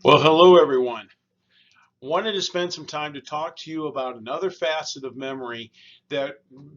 Well, hello everyone. Wanted to spend some time to talk to you about another facet of memory that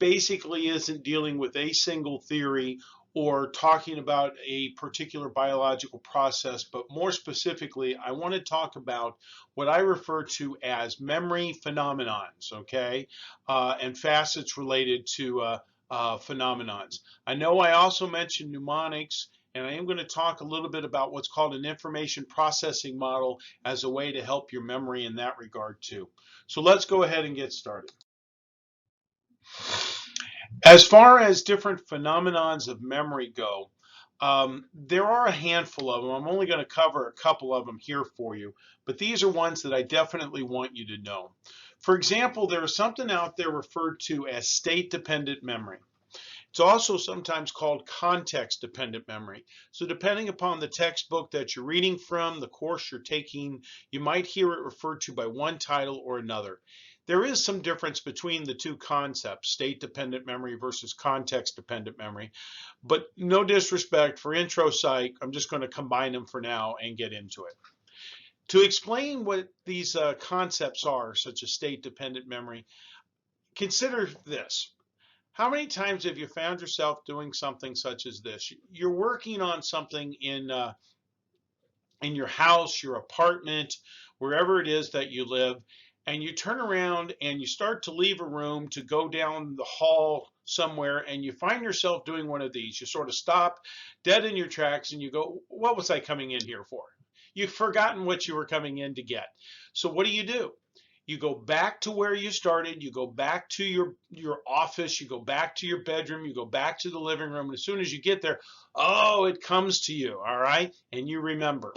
basically isn't dealing with a single theory or talking about a particular biological process, but more specifically, I want to talk about what I refer to as memory phenomenons, okay, and facets related to phenomenons. I know I also mentioned mnemonics, and I am going to talk a little bit about what's called an information processing model as a way to help your memory in that regard too. So let's go ahead and get started. As far as different phenomenons of memory go, there are a handful of them. I'm only going to cover a couple of them here for you, but these are ones that I definitely want you to know. For example, there is something out there referred to as state-dependent memory. It's also sometimes called context-dependent memory. So depending upon the textbook that you're reading from, the course you're taking, you might hear it referred to by one title or another. There is some difference between the two concepts, state-dependent memory versus context-dependent memory. But no disrespect for intro psych, I'm just going to combine them for now and get into it. To explain what these concepts are, such as state-dependent memory, consider this. How many times have you found yourself doing something such as this? You're working on something in your house, your apartment, wherever it is that you live, and you turn around and you start to leave a room to go down the hall somewhere, and you find yourself doing one of these. You sort of stop dead in your tracks and you go, "What was I coming in here for?" You've forgotten what you were coming in to get. So what do? You go back to where you started, you go back to your office, you go back to your bedroom, you go back to the living room, and as soon as you get there, oh, it comes to you, all right, and you remember.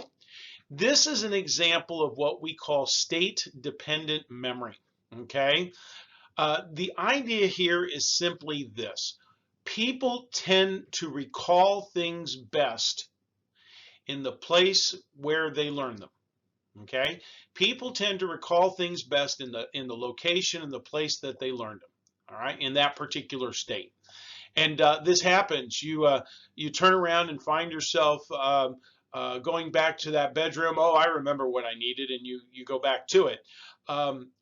This is an example of what we call state dependent memory, okay? The idea here is simply this: people tend to recall things best in the place where they learn them. Okay, people tend to recall things best in the location and the place that they learned them. All right, in that particular state, and this happens. You turn around and find yourself going back to that bedroom. Oh, I remember what I needed, and you go back to it.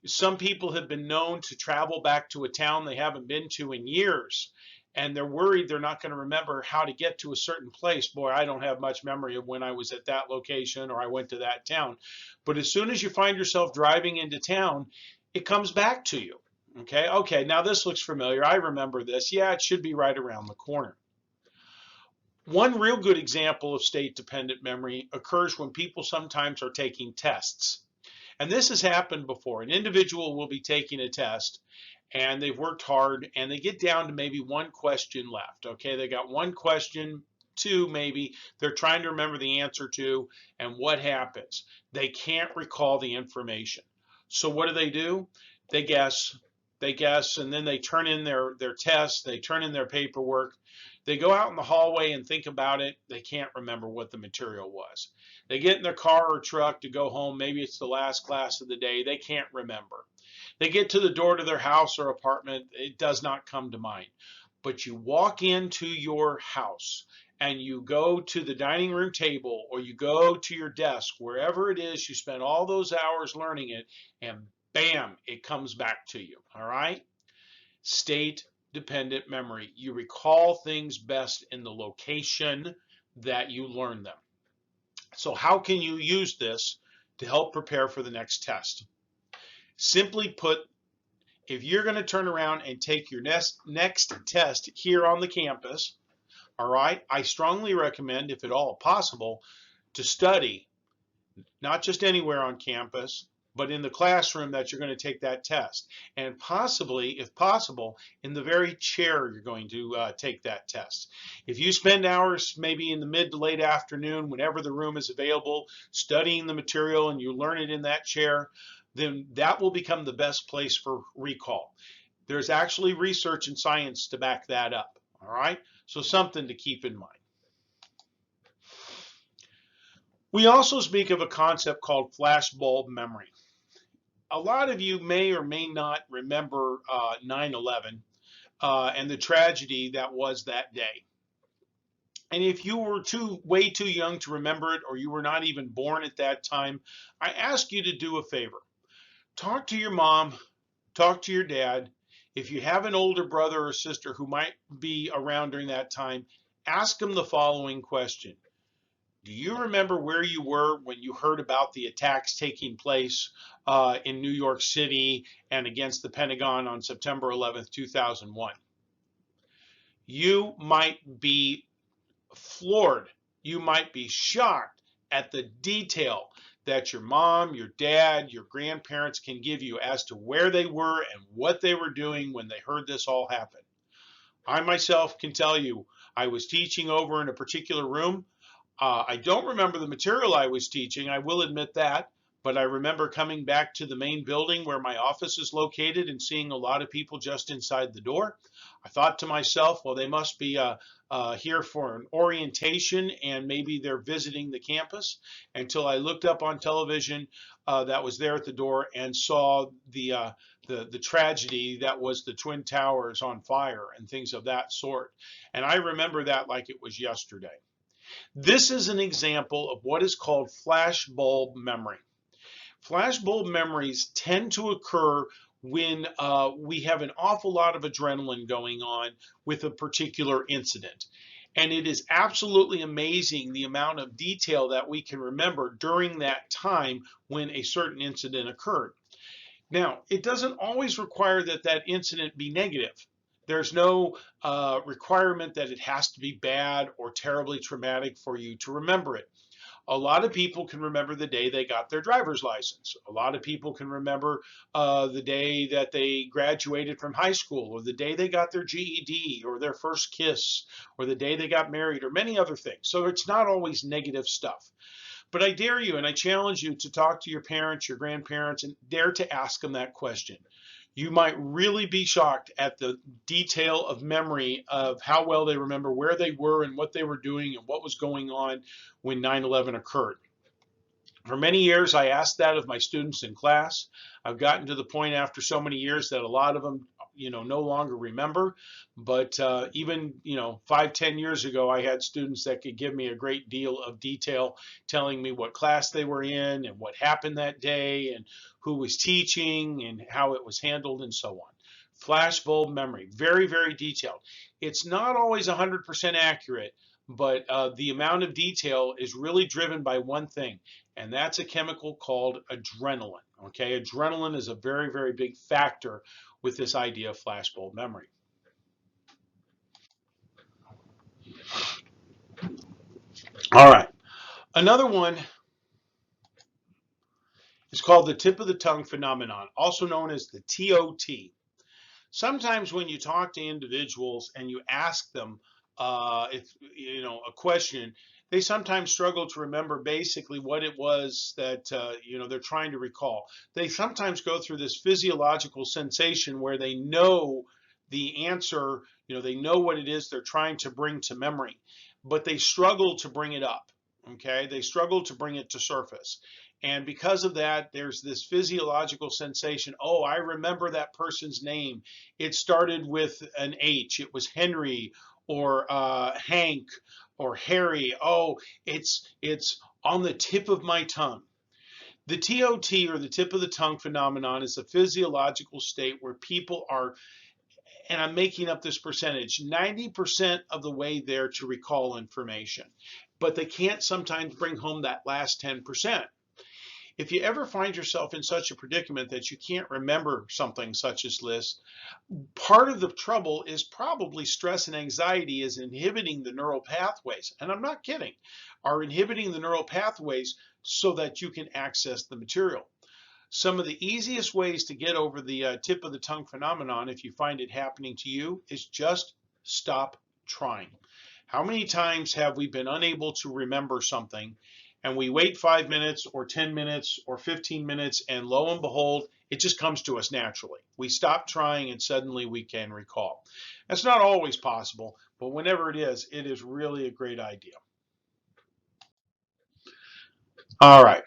Some people have been known to travel back to a town they haven't been to in years, and they're worried they're not going to remember how to get to a certain place. Boy, I don't have much memory of when I was at that location or I went to that town. But as soon as you find yourself driving into town, it comes back to you. Okay, now this looks familiar. I remember this. Yeah, it should be right around the corner. One real good example of state-dependent memory occurs when people sometimes are taking tests. And this has happened before. An individual will be taking a test and they've worked hard and they get down to maybe one question left. Okay, they got one question, two maybe, they're trying to remember the answer to, and what happens? They can't recall the information. So what do? They guess, and then they turn in their tests, they turn in their paperwork. They go out in the hallway and think about it. They can't remember what the material was. They get in their car or truck to go home. Maybe it's the last class of the day. They can't remember. They get to the door to their house or apartment. It does not come to mind. But you walk into your house and you go to the dining room table or you go to your desk, wherever it is, you spend all those hours learning it, and bam, it comes back to you. All right? State dependent memory. You recall things best in the location that you learn them. So how can you use this to help prepare for the next test? Simply put, if you're going to turn around and take your next test here on the campus, all right, I strongly recommend, if at all possible, to study, not just anywhere on campus, but in the classroom that you're going to take that test. And possibly, if possible, in the very chair you're going to take that test. If you spend hours maybe in the mid to late afternoon, whenever the room is available, studying the material and you learn it in that chair, then that will become the best place for recall. There's actually research and science to back that up. All right, so something to keep in mind. We also speak of a concept called flashbulb memory. A lot of you may or may not remember 9/11 and the tragedy that was that day. And if you were way too young to remember it, or you were not even born at that time, I ask you to do a favor. Talk to your mom, talk to your dad. If you have an older brother or sister who might be around during that time, ask them the following question. Do you remember where you were when you heard about the attacks taking place in New York City and against the Pentagon on September 11th, 2001? You might be floored. You might be shocked at the detail that your mom, your dad, your grandparents can give you as to where they were and what they were doing when they heard this all happen. I myself can tell you, I was teaching over in a particular room. I don't remember the material I was teaching, I will admit that, but I remember coming back to the main building where my office is located and seeing a lot of people just inside the door. I thought to myself, well, they must be here for an orientation and maybe they're visiting the campus, until I looked up on television that was there at the door and saw the tragedy that was the Twin Towers on fire and things of that sort. And I remember that like it was yesterday. This is an example of what is called flashbulb memory. Flashbulb memories tend to occur when we have an awful lot of adrenaline going on with a particular incident. And it is absolutely amazing the amount of detail that we can remember during that time when a certain incident occurred. Now, it doesn't always require that that incident be negative. There's no requirement that it has to be bad or terribly traumatic for you to remember it. A lot of people can remember the day they got their driver's license. A lot of people can remember the day that they graduated from high school, or the day they got their GED, or their first kiss, or the day they got married, or many other things. So it's not always negative stuff. But I dare you and I challenge you to talk to your parents, your grandparents, and dare to ask them that question. You might really be shocked at the detail of memory of how well they remember where they were and what they were doing and what was going on when 9/11 occurred. For many years, I asked that of my students in class. I've gotten to the point after so many years that a lot of them, no longer remember. But even, 5, 10 years ago, I had students that could give me a great deal of detail, telling me what class they were in and what happened that day and who was teaching and how it was handled and so on. Flashbulb memory, very, very detailed. It's not always 100% accurate, but the amount of detail is really driven by one thing, and that's a chemical called adrenaline. Okay, adrenaline is a very, very big factor with this idea of flashbulb memory. All right, another one is called the tip of the tongue phenomenon, also known as the TOT. Sometimes when you talk to individuals and you ask them if a question, they sometimes struggle to remember basically what it was that they're trying to recall. They sometimes go through this physiological sensation where they know the answer, they know what it is they're trying to bring to memory, but they struggle to bring it up. Okay, they struggle to bring it to surface. And because of that, there's this physiological sensation. Oh, I remember that person's name. It started with an H. It was Henry or Hank or Harry. Oh, it's on the tip of my tongue. The TOT, or the tip of the tongue phenomenon, is a physiological state where people are, and I'm making up this percentage, 90% of the way there to recall information, but they can't sometimes bring home that last 10%. If you ever find yourself in such a predicament that you can't remember something such as this, part of the trouble is probably stress and anxiety is inhibiting the neural pathways. And I'm not kidding, are inhibiting the neural pathways so that you can access the material. Some of the easiest ways to get over the tip of the tongue phenomenon, if you find it happening to you, is just stop trying. How many times have we been unable to remember something and we wait 5 minutes or 10 minutes or 15 minutes and lo and behold, it just comes to us naturally. We stop trying and suddenly we can recall. That's not always possible, but whenever it is really a great idea. All right.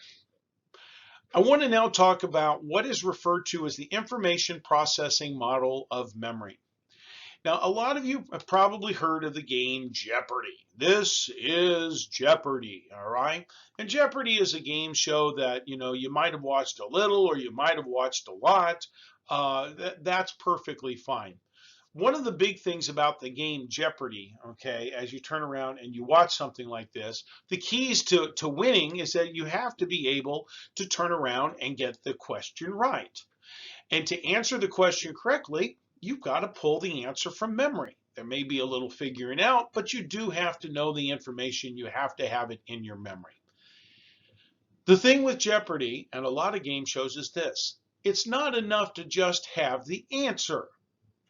I want to now talk about what is referred to as the information processing model of memory. Now, a lot of you have probably heard of the game Jeopardy. This is Jeopardy, all right? And Jeopardy is a game show that, you might have watched a little or you might have watched a lot. That's perfectly fine. One of the big things about the game Jeopardy, okay, as you turn around and you watch something like this, the keys to winning is that you have to be able to turn around and get the question right. And to answer the question correctly, you've got to pull the answer from memory. There may be a little figuring out, but you do have to know the information. You have to have it in your memory. The thing with Jeopardy and a lot of game shows is this. It's not enough to just have the answer.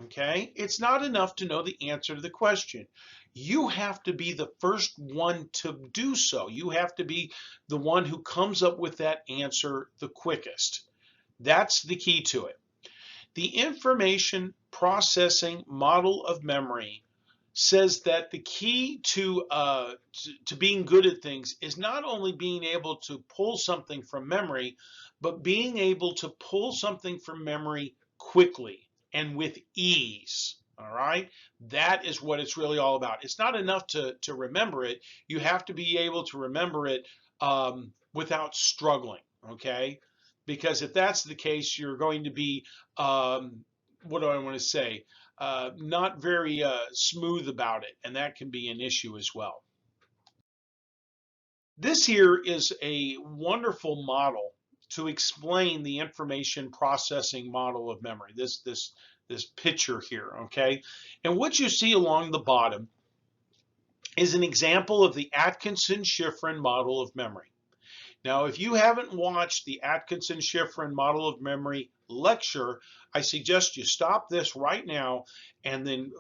Okay? It's not enough to know the answer to the question. You have to be the first one to do so. You have to be the one who comes up with that answer the quickest. That's the key to it. The information processing model of memory says that the key to being good at things is not only being able to pull something from memory, but being able to pull something from memory quickly and with ease. All right, that is what it's really all about. It's not enough to remember it. You have to be able to remember it without struggling. Okay, because if that's the case, you're going to be what do I want to say? Not very smooth about it, and that can be an issue as well. This here is a wonderful model to explain the information processing model of memory. This picture here, okay? And what you see along the bottom is an example of the Atkinson-Shiffrin model of memory. Now, if you haven't watched the Atkinson-Shiffrin model of memory lecture, I suggest you stop this right now and then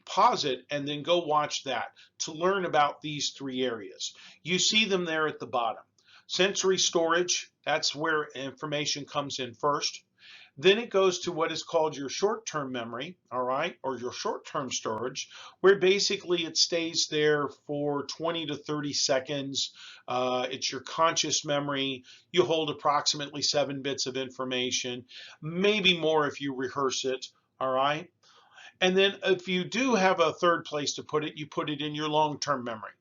pause it and then go watch that to learn about these three areas. You see them there at the bottom. Sensory storage, that's where information comes in first. Then it goes to what is called your short-term memory, all right, or your short-term storage, where basically it stays there for 20 to 30 seconds. It's your conscious memory. You hold approximately 7 bits of information, maybe more if you rehearse it, all right? And then if you do have a third place to put it, you put it in your long-term memory.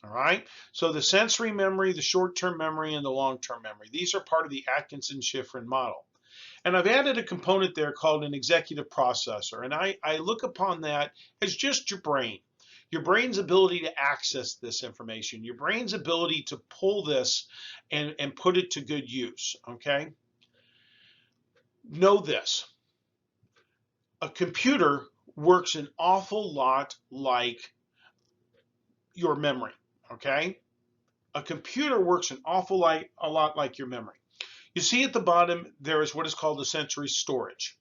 All right, so the sensory memory, the short-term memory, and the long-term memory, these are part of the Atkinson-Shiffrin model. And I've added a component there called an executive processor. And I look upon that as just your brain's ability to access this information, your brain's ability to pull this and put it to good use, okay? Know this, a computer works an awful lot like your memory, okay? A computer works an awful lot like your memory. You see at the bottom, there is what is called the sensory storage.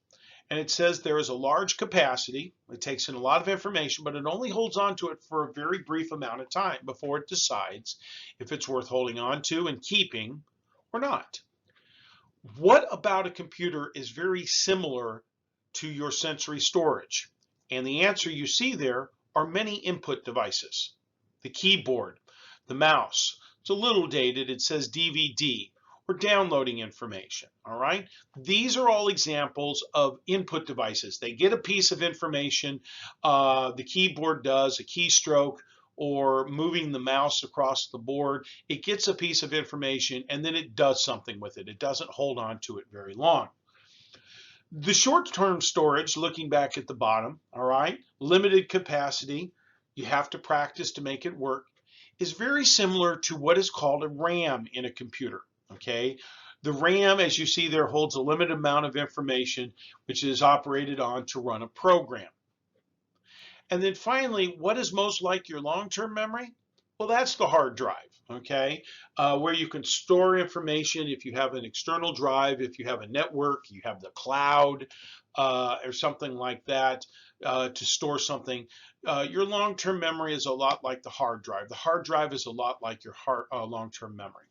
And it says there is a large capacity. It takes in a lot of information, but it only holds on to it for a very brief amount of time before it decides if it's worth holding on to and keeping or not. What about a computer is very similar to your sensory storage? And the answer you see there are many input devices. The keyboard, the mouse. It's a little dated. It says DVD. Or downloading information, all right? These are all examples of input devices. They get a piece of information, the keyboard does, a keystroke, or moving the mouse across the board. It gets a piece of information and then it does something with it. It doesn't hold on to it very long. The short-term storage, looking back at the bottom, all right, limited capacity, you have to practice to make it work, is very similar to what is called a RAM in a computer. Okay, the RAM, as you see there, holds a limited amount of information which is operated on to run a program. And then finally, what is most like your long-term memory? Well, that's the hard drive, okay, where you can store information if you have an external drive, if you have a network, you have the cloud, or something like that to store something. Your long-term memory is a lot like the hard drive. The hard drive is a lot like your long-term memory.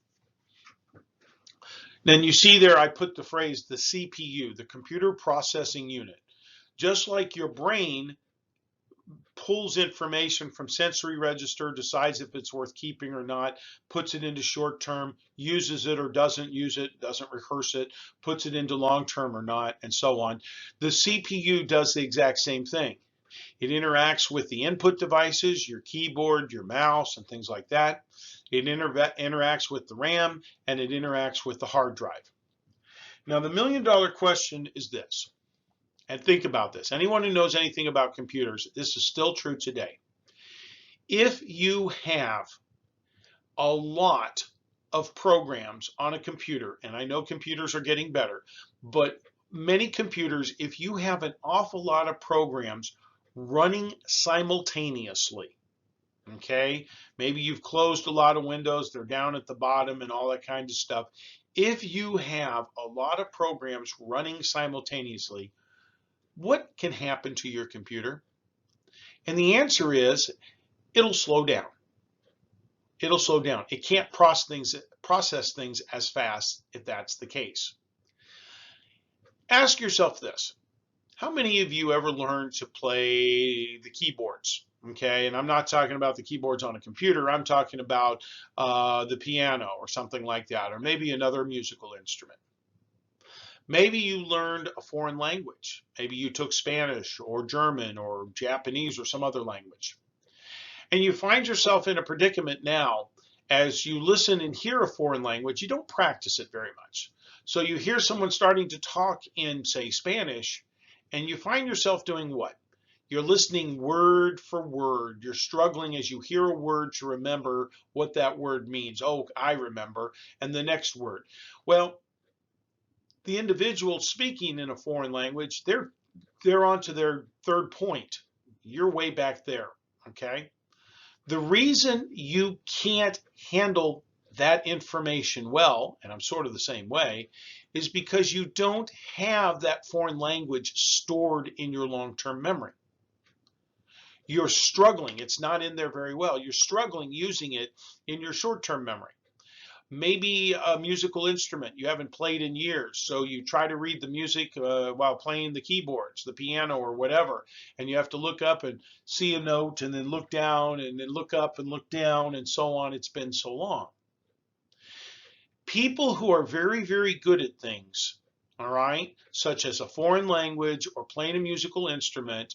Then you see there I put the phrase the CPU, the computer processing unit. Just like your brain pulls information from sensory register, decides if it's worth keeping or not, puts it into short term, uses it or doesn't use it, doesn't rehearse it, puts it into long term or not, and so on. The CPU does the exact same thing. It interacts with the input devices, your keyboard, your mouse, and things like that. It interacts with the RAM, and it interacts with the hard drive. Now, the million-dollar question is this, and think about this. Anyone who knows anything about computers, this is still true today. If you have a lot of programs on a computer, and I know computers are getting better, but many computers, if you have an awful lot of programs running simultaneously, okay, maybe you've closed a lot of windows, they're down at the bottom and all that kind of stuff. If you have a lot of programs running simultaneously, what can happen to your computer? And the answer is it'll slow down. It'll slow down. It can't process things as fast if that's the case. Ask yourself this. How many of you ever learned to play the keyboards? Okay, and I'm not talking about the keyboards on a computer. I'm talking about the piano or something like that, or maybe another musical instrument. Maybe you learned a foreign language. Maybe you took Spanish or German or Japanese or some other language. And you find yourself in a predicament now as you listen and hear a foreign language, you don't practice it very much. So you hear someone starting to talk in, say, Spanish, and you find yourself doing what? You're listening word for word. You're struggling as you hear a word to remember what that word means. Oh, I remember. And the next word. Well, the individual speaking in a foreign language, they're on to their third point. You're way back there, okay? The reason you can't handle that information well, and I'm sort of the same way, is because you don't have that foreign language stored in your long-term memory. You're struggling. It's not in there very well. You're struggling using it in your short-term memory. Maybe a musical instrument you haven't played in years, so you try to read the music while playing the keyboards, the piano or whatever, and you have to look up and see a note and then look down and then look up and look down and so on. It's been so long. People who are very, very good at things, all right, such as a foreign language or playing a musical instrument,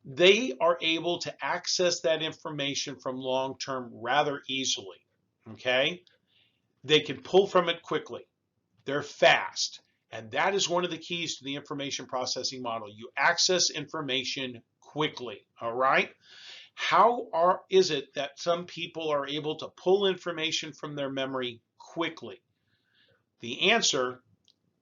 they are able to access that information from long-term rather easily, okay? They can pull from it quickly. They're fast. And that is one of the keys to the information processing model. You access information quickly, all right? How is it that some people are able to pull information from their memory quickly? The answer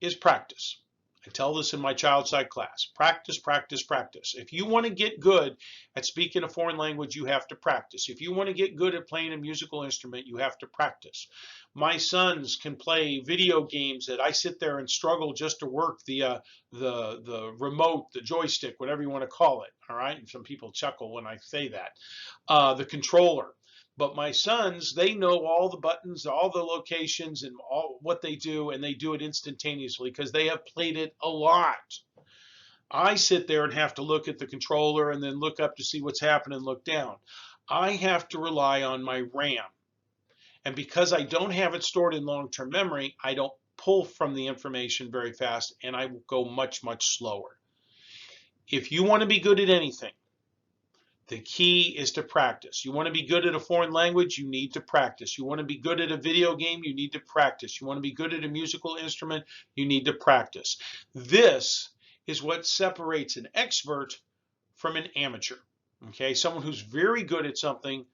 is practice. I tell this in my child side class. Practice, practice, practice. If you want to get good at speaking a foreign language, you have to practice. If you want to get good at playing a musical instrument, you have to practice. My sons can play video games that I sit there and struggle just to work the remote, the joystick, whatever you want to call it. All right. And some people chuckle when I say that. The controller. But my sons, they know all the buttons, all the locations, and all what they do, and they do it instantaneously because they have played it a lot. I sit there and have to look at the controller and then look up to see what's happening and look down. I have to rely on my RAM. And because I don't have it stored in long-term memory, I don't pull from the information very fast, and I go much, much slower. If you want to be good at anything, the key is to practice. You want to be good at a foreign language, you need to practice. You want to be good at a video game, you need to practice. You want to be good at a musical instrument, you need to practice. This is what separates an expert from an amateur. Okay, someone who's very good at something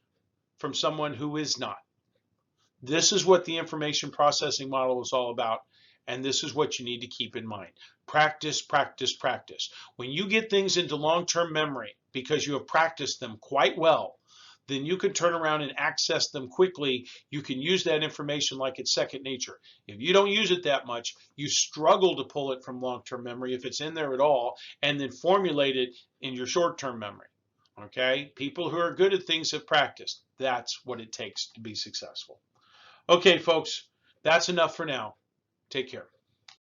from someone who is not. This is what the information processing model is all about. And this is what you need to keep in mind. Practice, practice, practice. When you get things into long-term memory because you have practiced them quite well, then you can turn around and access them quickly. You can use that information like it's second nature. If you don't use it that much, you struggle to pull it from long-term memory if it's in there at all, and then formulate it in your short-term memory. Okay? People who are good at things have practiced. That's what it takes to be successful. Okay, folks, that's enough for now. Take care.